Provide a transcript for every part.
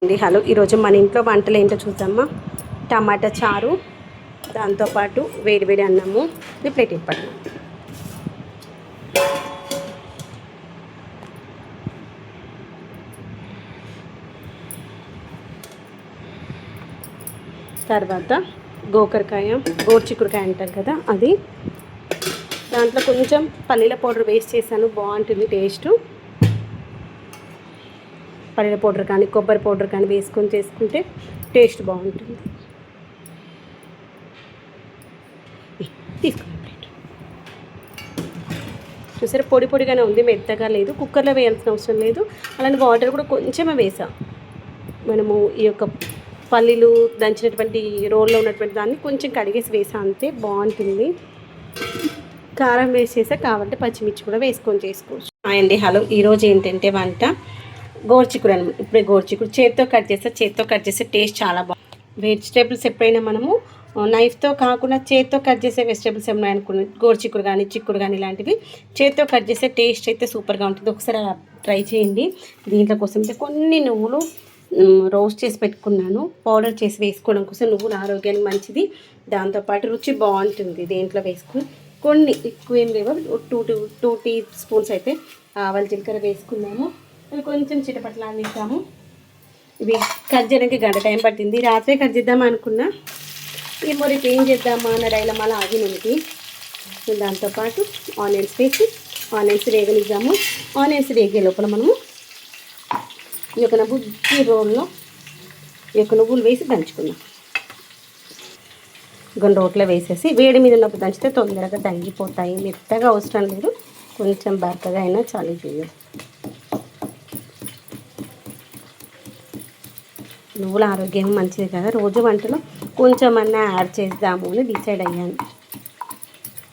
Hello, ఈరోజు మన ఇంట్లో వంటలు ఏంటో చూద్దామా. టమాటా చారు, దాంతోపాటు వేడివేడి అన్నము. ఇది ప్లేట్ ఇప్పటి తర్వాత గోర్చిక్కుడుకాయ అంటారు కదా, అది. దాంట్లో కొంచెం పల్లీల పౌడర్ వేస్ట్ చేశాను, బాగుంటుంది టేస్ట్. పల్లీల పౌడర్ కానీ కొబ్బరి పౌడర్ కానీ వేసుకొని చేసుకుంటే టేస్ట్ బాగుంటుంది. తీసుకుని ప్లేట్ చూసారా, పొడి పొడిగానే ఉంది, మెత్తగా లేదు. కుక్కర్లో వేయాల్సిన అవసరం లేదు. అలానే వాటర్ కూడా కొంచెమే వేసా. మనము ఈ యొక్క పల్లీలు దంచినటువంటి రోల్లో ఉన్నటువంటి దాన్ని కొంచెం కడిగేసి వేసా, అంతే. బాగుంటుంది. కారం వేసి చేసా, కావాలంటే పచ్చిమిర్చి కూడా వేసుకొని చేసుకోవచ్చు. అండి హలో, ఈరోజు ఏంటంటే వంట గోర్చిక్కుడు అనమాట. ఇప్పుడే గోర్చిక్కుడు చేత్తో కట్ చేస్తే టేస్ట్ చాలా బాగుంది. వెజిటేబుల్స్ ఎప్పుడైనా మనము నైఫ్తో కాకుండా చేత్తో కట్ చేసే వెజిటేబుల్స్ ఏమైనా అనుకున్నాం, గోర్చిక్కుడు కానీ చిక్కుడు కానీ ఇలాంటివి చేత్తో కట్ చేసే టేస్ట్ అయితే సూపర్గా ఉంటుంది. ఒకసారి ట్రై చేయండి. దీంట్లో కోసం అయితే కొన్ని నువ్వులు రోస్ట్ చేసి పెట్టుకున్నాను, పౌడర్ చేసి వేసుకోవడం కోసం. నువ్వులు ఆరోగ్యానికి మంచిది, దాంతోపాటు రుచి బాగుంటుంది. దేంట్లో వేసుకుని కొన్ని ఎక్కువ ఏం లేవు, టూ టీ స్పూన్స్ అయితే ఆవాలు జీలకర్ర వేసుకున్నాము. అవి కొంచెం చిటపట్లాడిస్తాము. ఇవి కట్ చేయడానికి గంట టైం పట్టింది. రాత్రే కట్ చేద్దామా అనుకున్నా, ఏమో రేపు ఏం చేద్దామా అన్న డైలమా అలా ఆగినది. దాంతోపాటు ఆనియన్స్ వేసి ఆనియన్స్ వేగనిద్దాము. ఆనియన్స్ వేగే లోపల మనము ఈ యొక్క బుజ్జి రోల్లో ఈ యొక్క నువ్వులు వేసి దంచుకుందాం. కొన్ని రోట్లో వేసేసి వేడి మీద ఉన్నప్పుడు దంచితే తొందరగా దంగిపోతాయి. మెత్తగా అవసరం లేదు, కొంచెం బరకగా అయినా చాలు. చేయాలి. నువ్వుల ఆరోగ్యం మంచిది కదా, రోజు వంటలో కొంచెం అన్నా యాడ్ చేద్దాము అని డిసైడ్ అయ్యాను.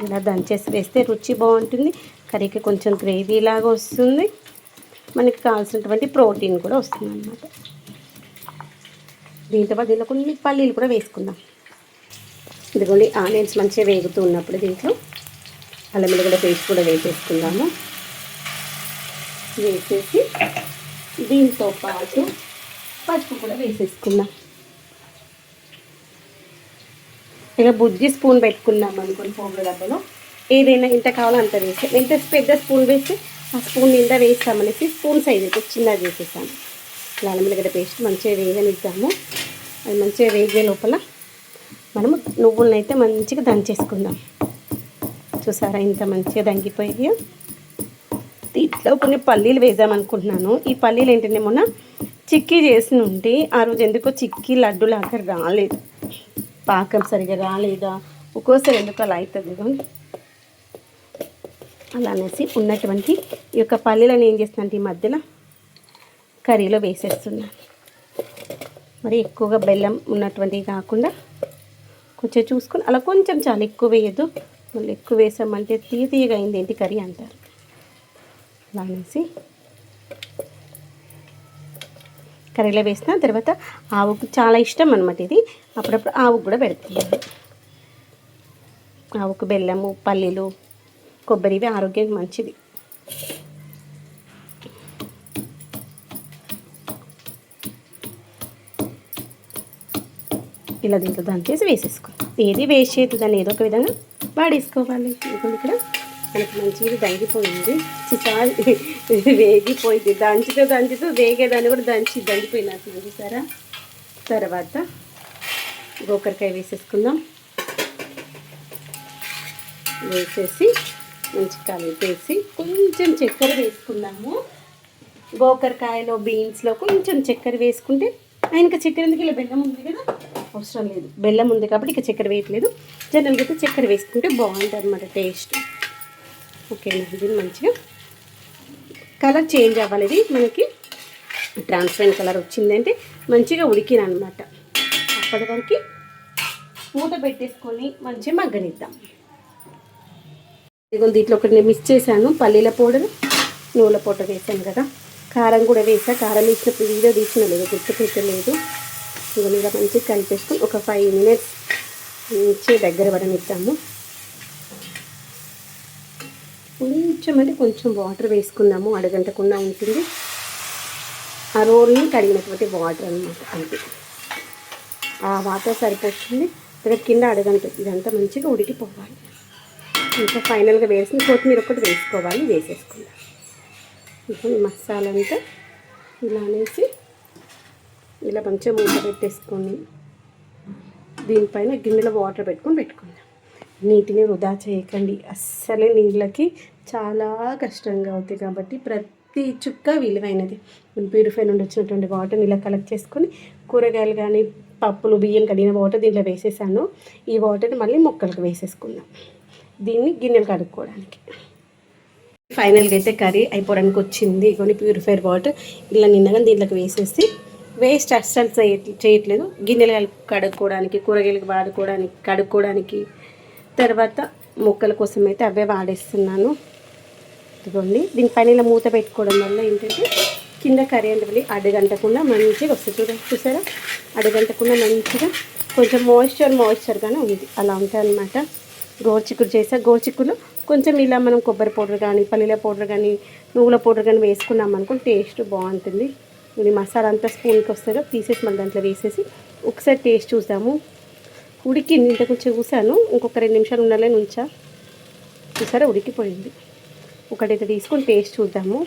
ఇలా దంచేసి వేస్తే రుచి బాగుంటుంది, కర్రీకి కొంచెం గ్రేవీ లాగా వస్తుంది, మనకి కావాల్సినటువంటి ప్రోటీన్ కూడా వస్తుంది అన్నమాట. దీంట్లో కొన్ని పల్లీలు కూడా వేసుకుందాం. ఇదిగోండి, ఆనియన్స్ మంచిగా వేగుతూ ఉన్నప్పుడు దీంట్లో అల్లం వెల్లుల్లి పేస్ట్ కూడా వేసేసుకుందాము. వేసేసి దీంతో పాటు పసుపు కూడా వేసేసుకుందాం. ఇక బుజ్జి స్పూన్ పెట్టుకున్నాం అనుకోండి, పోగుల డబ్బాలో ఏదైనా ఇంత కావాలో అంత వేసాం. ఎంత పెద్ద స్పూన్ వేస్తే ఆ స్పూన్ నిండా వేస్తామనేసి స్పూన్ సైజ్ అయితే చిన్నది వేసేసాము. అల్లం వెల్లుల్లి పేస్ట్ మంచిగా వేగనిద్దాము. అది మంచిగా వేగే లోపల మనము నువ్వులను అయితే మంచిగా దంచేసుకుందాం. చూసారా, ఇంత మంచిగా దంగిపోయి దీంట్లో కొన్ని పల్లీలు వేద్దామనుకుంటున్నాను. ఈ పల్లీలు ఏంటంటే మొన్న చిక్కీ చేసి ఉంటే ఆ రోజు ఎందుకో చిక్కీ లడ్డులాగా రాలేదు, పాకం సరిగా రాలేదా, ఒక్కోసారి ఎందుకు అలా అవుతుంది. అలా అనేసి ఉన్నటువంటి ఈ యొక్క పల్లీలను ఏం చేస్తున్నాను, ఈ మధ్యలో కర్రీలో వేసేస్తున్నాను. మరి ఎక్కువగా బెల్లం ఉన్నటువంటివి కాకుండా కొంచెం చూసుకొని అలా కొంచెం చాలా ఎక్కువ వేయద్దు. మళ్ళీ ఎక్కువ వేసామంటే తీయగా అయింది ఏంటి కర్రీ అంటారు. అలా అనేసి కర్రీలో వేసిన తర్వాత ఆవుకు చాలా ఇష్టం అనమాట ఇది. అప్పుడప్పుడు ఆవుకు కూడా పెడుతున్నాను. ఆవుకు బెల్లము, పల్లీలు, కొబ్బరి ఇవి ఆరోగ్యానికి మంచిది. ఇలా దీంట్లో దంచేసి వేసేసుకో. ఏది వేస్ట్ చేయదు, దాన్ని ఏదో ఒక విధంగా వాడేసుకోవాలి. ఇక్కడ మనకి మంచిగా దంగిపోయింది, వేగిపోయింది. దంచుతూ వేగేదాన్ని కూడా దంగిపోయింది నాకు. చూసారా. తర్వాత గోకరకాయ వేసేసుకుందాం. వేసేసి మంచి కలిపేసి కొంచెం చక్కెర వేసుకుందాము. గోకరకాయలో బీన్స్లో కొంచెం చక్కెర వేసుకుంటే, ఇంకా చక్కెర ఎందుకు, ఇలా బెల్లం ఉంది కదా, అవసరం లేదు. బెల్లం ఉంది కాబట్టి ఇక చక్కెర వేయట్లేదు. జనరల్గా అయితే చక్కెర వేసుకుంటే బాగుంటుంది అన్నమాట టేస్ట్. ఓకేనా. ఇది మంచిగా కలర్ చేంజ్ అవ్వాలి. ఇది మనకి ట్రాన్స్పరెంట్ కలర్ వచ్చిందంటే మంచిగా ఉడికిన అనమాట. అప్పటి వరకు మూత పెట్టేసుకొని మంచిగా మగ్గనిద్దాం. ఇదిగో దీంట్లో ఒకటి మిక్స్ చేశాను, పల్లీల పౌడర్, నువ్వుల పౌడర్ వేసాను కదా. కారం కూడా వేసా. కారం వేసినప్పుడు వీడియో తీసిన లేదు, గుర్తుపెట్టలేదు. ఇక మీద మంచిగా కలిపేసుకొని ఒక 5 minutes మంచిగా దగ్గర పడనిద్దాము. కొంచెం అంటే కొంచెం వాటర్ వేసుకుందాము, అడగంటకుండా ఉంటుంది. ఆ రోల్ని కడిగినటువంటి వాటర్ అనమాట. అంతే, ఆ వాటర్ సరిపోతుంది. ఇక్కడ కింద అడగంటుంది, ఇదంతా మంచిగా ఉడికిపోవాలి. ఇంకా ఫైనల్గా వేసి కొత్తిమీర ఒకటి వేసుకోవాలి, వేసేసుకుందాం. ఇప్పుడు ఈ మసాలా అంతా ఇలా అనేసి ఇలా మంచిగా మూత పెట్టేసుకొని దీనిపైన గిన్నెలో వాటర్ పెట్టుకుందాం. నీటిని వృధా చేయకండి, అస్సలే నీళ్ళకి చాలా కష్టంగా అవుతాయి కాబట్టి ప్రతి చుక్క విలువైనది. ప్యూరిఫై నుండి వచ్చినటువంటి వాటర్ని ఇలా కలెక్ట్ చేసుకొని కూరగాయలు కానీ పప్పులు బియ్యం కడిగిన వాటర్ దీంట్లో వేసేసాను. ఈ వాటర్ని మళ్ళీ మొక్కలకు వేసేసుకుందాం, దీన్ని గిన్నెలు కడుక్కోవడానికి. ఫైనల్గా అయితే కర్రీ అయిపోవడానికి వచ్చింది. కొన్ని ప్యూరిఫైర్ వాటర్ ఇలా నిన్నగా దీంట్లోకి వేసేసి వేస్ట్ అస్సలు చేయట్లేదు. గిన్నెలు కడుక్కోవడానికి, కూరగాయలకు వాడుకోవడానికి, కడుక్కోవడానికి, తర్వాత మొక్కల కోసం అయితే అవే వాడేస్తున్నాను. ఇదిగోండి, దీనిపైన ఇలా మూత పెట్టుకోవడం వల్ల ఏంటంటే కింద కర్రీ అంటే అడుగంటకుండా మంచిగా వస్తుంది. చూసారా, అడుగంటకుండా మంచిగా కొంచెం మాయిశ్చర్గానే ఉంది, అలా ఉంటుంది అనమాట. గోరుచిక్కుడు చేసా. గోరుచిక్కులు కొంచెం ఇలా మనం కొబ్బరి పౌడర్ కానీ పల్లీల పౌడర్ కానీ నువ్వుల పౌడర్ కానీ వేసుకున్నాం అనుకోండి, టేస్ట్ బాగుంటుంది. ఇది మసాలా అంతా స్పూన్కి వస్తుందో తీసేసి మళ్ళీ దాంట్లో వేసేసి ఒకసారి టేస్ట్ చూసాము. ఉడికింది, ఇంత కొంచెం చూసాను, ఇంకొక 2 నిమిషాలు ఉండాలని ఉంచా. చూసారా, ఉడికిపోయింది. ఒకటైతే తీసుకొని టేస్ట్ చూద్దాము.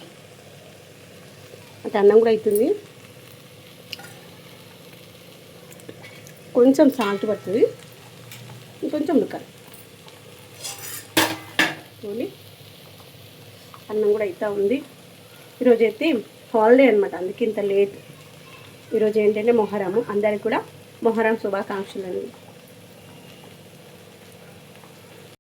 అది అన్నం కూడా అవుతుంది. కొంచెం సాల్ట్ పడుతుంది, ఇంకొంచెం ఉడకాలి. అన్నం కూడా అవుతా ఉంది. ఈరోజు అయితే హాలిడే అనమాట, అందుకే ఇంత లేట్. ఈరోజు ఏంటంటే మొహరము. అందరికి కూడా మొహరం శుభాకాంక్షలు అండి.